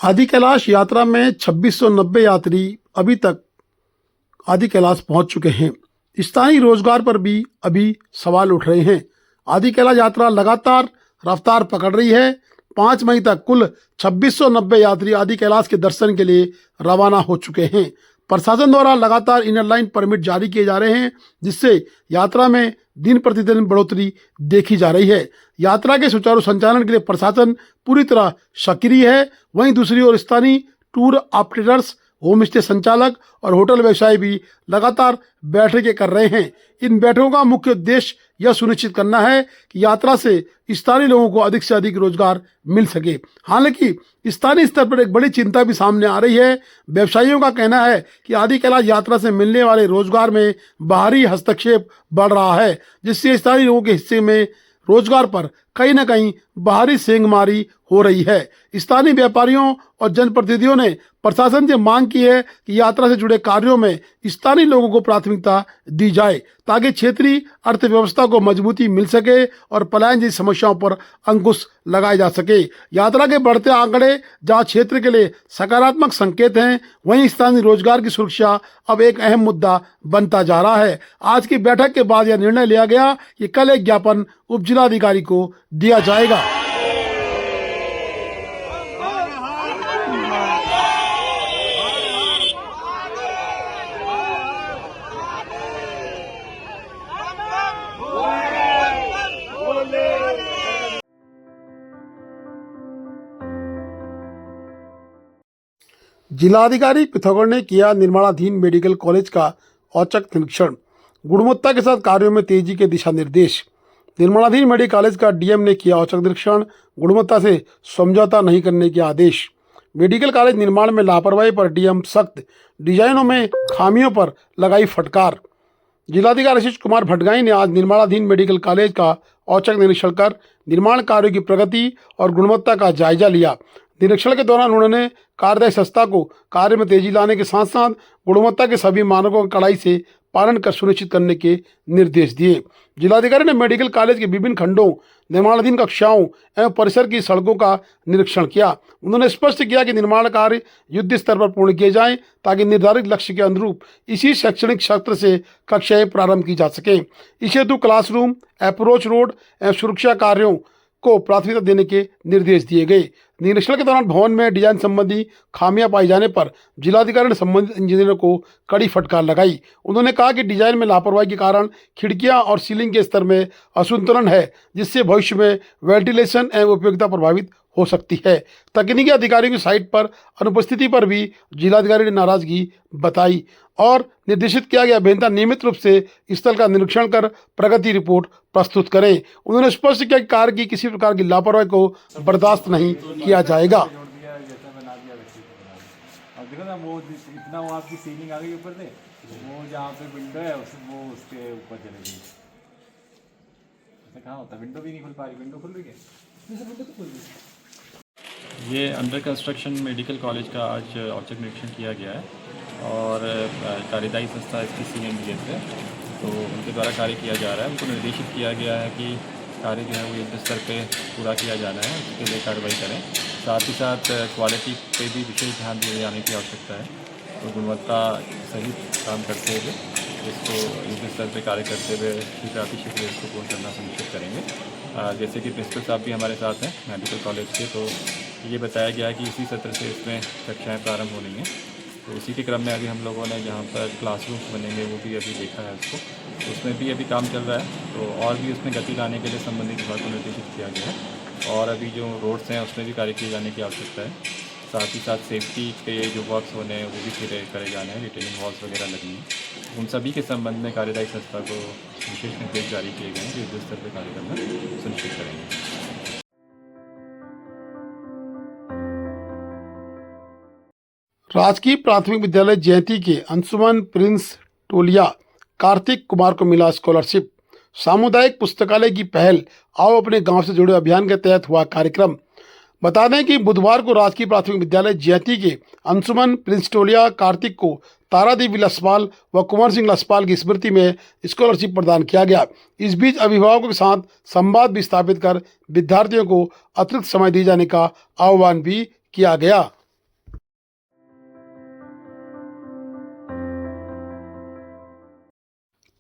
आदि कैलाश यात्रा में 2690 यात्री अभी तक आदि कैलाश पहुंच चुके हैं। स्थानीय रोजगार पर भी अभी सवाल उठ रहे हैं। आदि कैलाश यात्रा लगातार रफ्तार पकड़ रही है। 5 मई तक कुल 2690 यात्री आदि कैलाश के दर्शन के लिए रवाना हो चुके हैं। प्रशासन द्वारा लगातार इनर लाइन परमिट जारी किए जा रहे हैं, जिससे यात्रा में दिन प्रतिदिन बढ़ोतरी देखी जा रही है। यात्रा के सुचारू संचालन के लिए प्रशासन पूरी तरह सक्रिय है। वहीं दूसरी ओर स्थानीय टूर ऑपरेटर्स, होम स्टे संचालक और होटल व्यवसायी भी लगातार बैठकें कर रहे हैं। इन बैठकों का मुख्य उद्देश्य यह सुनिश्चित करना है कि यात्रा से स्थानीय लोगों को अधिक से अधिक रोजगार मिल सके। हालांकि स्थानीय स्तर पर एक बड़ी चिंता भी सामने आ रही है। व्यवसायियों का कहना है कि आदि कैलाश यात्रा से मिलने वाले रोजगार में बाहरी हस्तक्षेप बढ़ रहा है, जिससे स्थानीय लोगों के हिस्से में रोजगार पर कहीं न कहीं बाहरी सेंधमारी हो रही है। स्थानीय व्यापारियों और जनप्रतिनिधियों ने प्रशासन से मांग की है कि यात्रा से जुड़े कार्यों में स्थानीय लोगों को प्राथमिकता दी जाए, ताकि क्षेत्रीय अर्थव्यवस्था को मजबूती मिल सके और पलायन जैसी समस्याओं पर अंकुश लगाया जा सके। यात्रा के बढ़ते आंकड़े जहां क्षेत्र के लिए सकारात्मक संकेत हैं, वहीं स्थानीय रोजगार की सुरक्षा अब एक अहम मुद्दा बनता जा रहा है। आज की बैठक के बाद यह निर्णय लिया गया कि कल एक ज्ञापन उप जिलाधिकारी को दिया जाएगा। जिलाधिकारी पिथौरागढ़ ने किया निर्माणाधीन मेडिकल कॉलेज का औचक निरीक्षण। गुणवत्ता के साथ कार्यों में तेजी के दिशा निर्देश। निर्माणाधीन मेडिकल कॉलेज का डीएम ने किया औचक निरीक्षण। गुणवत्ता से समझौता नहीं करने के आदेश। मेडिकल कॉलेज निर्माण में लापरवाही पर डीएम सख्त। डिजाइनों में खामियों पर लगाई फटकार। जिलाधिकारी आशीष कुमार भटगाई ने आज निर्माणाधीन मेडिकल कॉलेज का औचक निरीक्षण कर निर्माण कार्यों की प्रगति और गुणवत्ता का जायजा लिया। निरीक्षण के दौरान उन्होंने कार्यदायी संस्था को कार्य में तेजी लाने के साथ साथ गुणवत्ता के सभी मानकों का कड़ाई से पालन कर सुनिश्चित करने के निर्देश दिए। जिलाधिकारी ने मेडिकल कॉलेज के विभिन्न खंडों, निर्माणाधीन कक्षाओं एवं परिसर की सड़कों का निरीक्षण किया। उन्होंने स्पष्ट किया कि निर्माण कार्य युद्ध स्तर पर पूर्ण किए जाएं, ताकि निर्धारित लक्ष्य के अनुरूप इसी शैक्षणिक सत्र से कक्षाएं प्रारंभ की जा सकें। इस हेतु क्लासरूम, अप्रोच रोड एवं सुरक्षा कार्यों को प्राथमिकता देने के निर्देश दिए गए। निरीक्षण के दौरान भवन में डिजाइन संबंधी खामियां पाए जाने पर जिलाधिकारी ने संबंधित इंजीनियरों को कड़ी फटकार लगाई। उन्होंने कहा कि डिजाइन में लापरवाही के कारण खिड़कियां और सीलिंग के स्तर में असंतुलन है, जिससे भविष्य में वेंटिलेशन एवं उपयोगिता प्रभावित हो सकती है। तकनीकी अधिकारियों की साइट पर अनुपस्थिति पर भी जिलाधिकारी ने नाराजगी बताई और निर्देशित किया गया अभियंता नियमित रूप से स्थल का निरीक्षण कर प्रगति रिपोर्ट प्रस्तुत करें। उन्होंने स्पष्ट किया कि कार्य की किसी प्रकार की लापरवाही को बर्दाश्त नहीं किया जाएगा। अब देखो ना, वो इतना वो आपकी सीलिंग आ गई ऊपर से, वो जहाँ पे विंडो है वो उसके ऊपर चले गई। ऐसा कहाँ होता है? विंडो भी नहीं खुल पा रही। विंडो खुल रही है? विंडो तो खुल रही है। ये अंडर कंस्ट्रक्शन मेडिकल कॉलेज का आज औचक निरीक्षण किया गया है और कार्यदायी संस्था इसकी CMDS है, तो उनके द्वारा कार्य किया जा रहा है। उनको निर्देशित किया गया है कि कार्य जो है वो युद्ध स्तर पे पूरा किया जाना है, उसके लिए कार्रवाई करें। साथ ही साथ क्वालिटी पे भी विशेष ध्यान दिए जाने की आवश्यकता है। तो गुणवत्ता सहित काम करते हुए इसको युद्ध स्तर पे कार्य करते हुए शीघ्र इसको पूर्ण करना सुनिश्चित करेंगे। जैसे कि प्रिंसिपल साहब भी हमारे साथ हैं मेडिकल कॉलेज के, तो ये बताया गया है कि इसी सत्र से इसमें कक्षाएँ प्रारंभ होनी हैं। तो उसी के क्रम में अभी हम लोगों ने जहाँ पर क्लासरूम्स बनेंगे वो भी अभी देखा है उसको, तो उसमें भी अभी काम चल रहा है। तो और भी उसमें गति लाने के लिए संबंधित विभाग को निर्देशित किया गया है और अभी जो रोड्स हैं उसमें भी कार्य किए जाने की आवश्यकता है। साथ ही साथ सेफ्टी के जो वर्क्स होने हैं वो भी करे जाने हैं, रिटेनिंग वॉल्स वगैरह लगनी है। उन सभी के संबंध में कार्यदायी संस्था को विशेष निर्देश जारी किए गए हैं कि युद्ध स्तर पर कार्य करना सुनिश्चित करेंगे। राजकीय प्राथमिक विद्यालय जयंती के अंशुमन प्रिंस टोलिया कार्तिक कुमार को मिला स्कॉलरशिप। सामुदायिक पुस्तकालय की पहल आओ अपने गांव से जुड़े अभियान के तहत हुआ कार्यक्रम। बता दें कि बुधवार को राजकीय प्राथमिक विद्यालय जयंती के अंशुमन प्रिंस टोलिया कार्तिक को तारादेवी लसपाल व कुंवर सिंह लसपाल की स्मृति में स्कॉलरशिप प्रदान किया गया। इस बीच अभिभावकों के साथ संवाद भी स्थापित कर विद्यार्थियों को अतिरिक्त समय दिए जाने का आह्वान भी किया गया।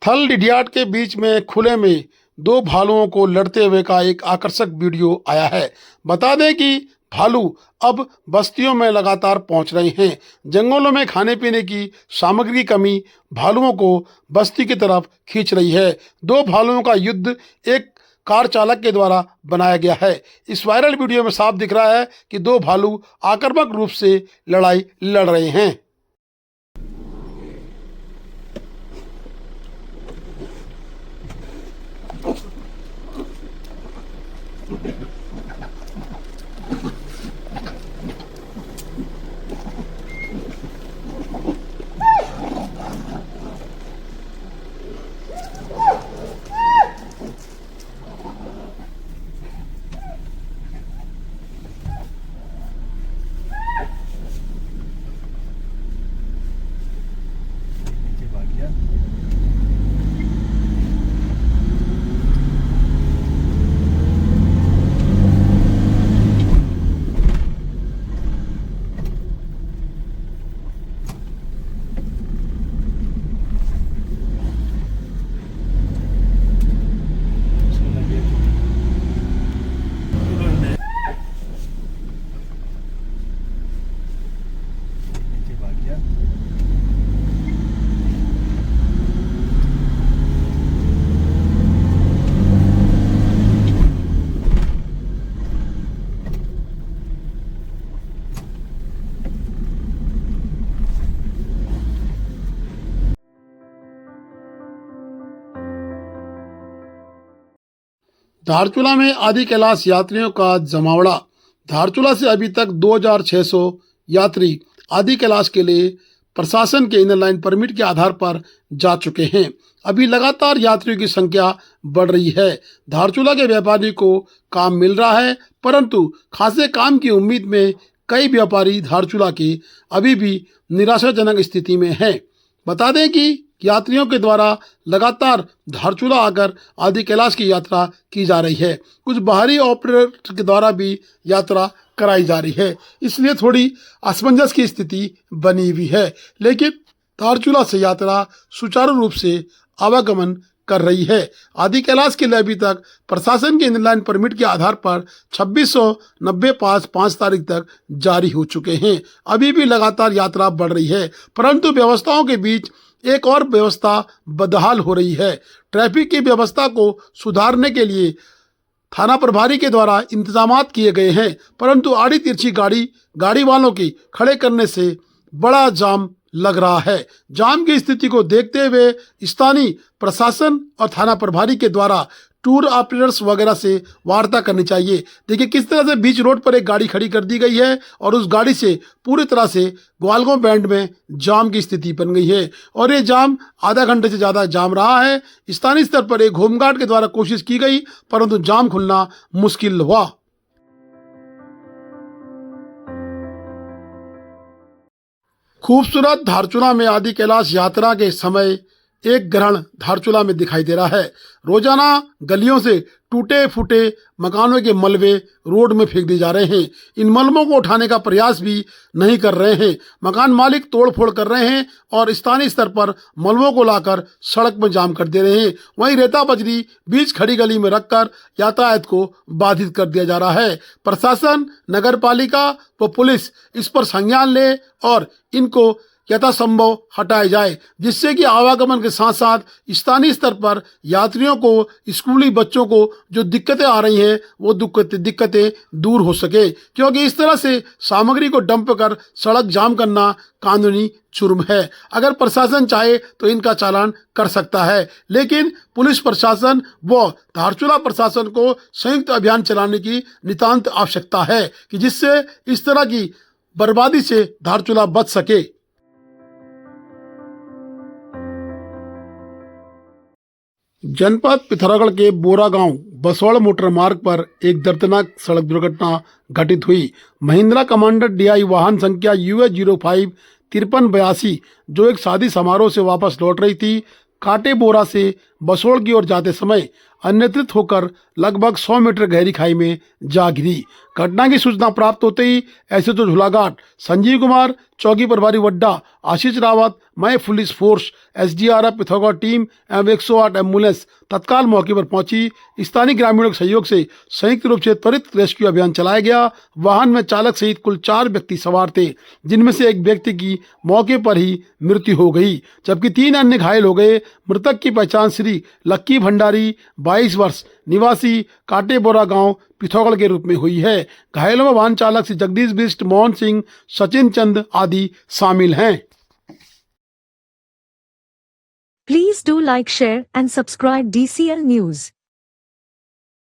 थल डिडियाट के बीच में खुले में दो भालुओं को लड़ते हुए का एक आकर्षक वीडियो आया है। बता दें कि भालू अब बस्तियों में लगातार पहुंच रहे हैं। जंगलों में खाने पीने की सामग्री की कमी भालुओं को बस्ती की तरफ खींच रही है। दो भालुओं का युद्ध एक कार चालक के द्वारा बनाया गया है। इस वायरल वीडियो में साफ दिख रहा है कि दो भालू आक्रामक रूप से लड़ाई लड़ रहे हैं। धारचूला में आदि कैलाश यात्रियों का जमावड़ा। धारचूला से अभी तक 2600 यात्री आदि कैलाश के लिए प्रशासन के इनर लाइन परमिट के आधार पर जा चुके हैं। अभी लगातार यात्रियों की संख्या बढ़ रही है। धारचूला के व्यापारी को काम मिल रहा है, परंतु खासे काम की उम्मीद में कई व्यापारी धारचूला के अभी भी निराशाजनक स्थिति में हैं। बता दें कि यात्रियों के द्वारा लगातार धारचूला आकर आदि कैलाश की यात्रा की जा रही है। कुछ बाहरी ऑपरेटर के द्वारा भी यात्रा कराई जा रही है, इसलिए थोड़ी असमंजस की स्थिति बनी हुई है। लेकिन धारचूला से यात्रा सुचारू रूप से आवागमन कर रही है। आदि कैलाश के लिए अभी तक प्रशासन के इनलाइन परमिट के आधार पर 2690 पास 5 तारीख तक जारी हो चुके हैं। अभी भी लगातार यात्रा बढ़ रही है, परंतु व्यवस्थाओं के बीच एक और व्यवस्था बदहाल हो रही है। ट्रैफिक की व्यवस्था को सुधारने के लिए थाना प्रभारी के द्वारा इंतजामात किए गए हैं, परंतु आड़ी तिरछी गाड़ी वालों के खड़े करने से बड़ा जाम लग रहा है। जाम की स्थिति को देखते हुए स्थानीय प्रशासन और थाना प्रभारी के द्वारा टूर ऑपरेटर्स वगैरह से वार्ता करनी चाहिए। देखिए किस तरह से बीच रोड पर एक गाड़ी खड़ी कर दी गई है और उस गाड़ी से पूरी तरह से ग्वालगांव बैंड में जाम की स्थिति बन गई है और ये जाम आधा घंटे से ज़्यादा जाम रहा है। स्थानीय स्तर पर एक होमगार्ड के द्वारा कोशिश की गई, परंतु जाम खुलना मुश्किल हुआ। खूबसूरत धारचूला में आदि कैलाश यात्रा के समय एक ग्रहण धारचूला में दिखाई दे रहा है। रोजाना गलियों से टूटे फूटे मकानों के मलबे रोड में फेंक दिए जा रहे हैं। इन मलबों को उठाने का प्रयास भी नहीं कर रहे हैं। मकान मालिक तोड़फोड़ कर रहे हैं और स्थानीय स्तर पर मलबों को लाकर सड़क में जाम कर दे रहे हैं। वहीं रेता बजरी बीच खड़ी गली में रखकर यातायात को बाधित कर दिया जा रहा है। प्रशासन, नगर पालिका व पुलिस इस पर संज्ञान ले और इनको यथासंभव हटाया जाए, जिससे कि आवागमन के साथ साथ स्थानीय स्तर पर यात्रियों को, स्कूली बच्चों को जो दिक्कतें आ रही हैं वो दिक्कतें दूर हो सके। क्योंकि इस तरह से सामग्री को डंप कर सड़क जाम करना कानूनी जुर्म है। अगर प्रशासन चाहे तो इनका चालान कर सकता है, लेकिन पुलिस प्रशासन व धारचूला प्रशासन को संयुक्त अभियान चलाने की नितांत आवश्यकता है कि जिससे इस तरह की बर्बादी से धारचूला बच सके। जनपद पिथौरागढ़ के बोरा गांव बसौड़ मोटर मार्ग पर एक दर्दनाक सड़क दुर्घटना घटित हुई। महिंद्रा कमांडर DI वाहन संख्या US 05 5382 जो एक शादी समारोह से वापस लौट रही थी, काटे बोरा से बसौड़ की ओर जाते समय अनियंत्रित होकर लगभग 100 मीटर गहरी खाई में जा गिरी। घटना की सूचना प्राप्त होते ही एसएचओ झूलाघाट संजीव कुमार, चौकी प्रभारी वड्डा आशीष रावत, मय police force, SDRF Pithoragarh team एवं 108 एम्बुलेंस तत्काल मौके पर पहुंची। स्थानीय ग्रामीणों के सहयोग से संयुक्त रूप से त्वरित रेस्क्यू अभियान चलाया गया। वाहन में चालक सहित कुल 4 व्यक्ति सवार थे, जिनमें से एक व्यक्ति की मौके पर ही मृत्यु हो गई, जबकि 3 अन्य घायल हो गए। मृतक की पहचान श्री लक्की भंडारी 22 वर्ष निवासी काटेबोरा गांव पिथौरागढ़ के रूप में हुई है। घायलों में वाहन चालक श्री जगदीश बिष्ट, मोहन सिंह, सचिन चंद आदि शामिल हैं। Please do like, share and subscribe DCL News.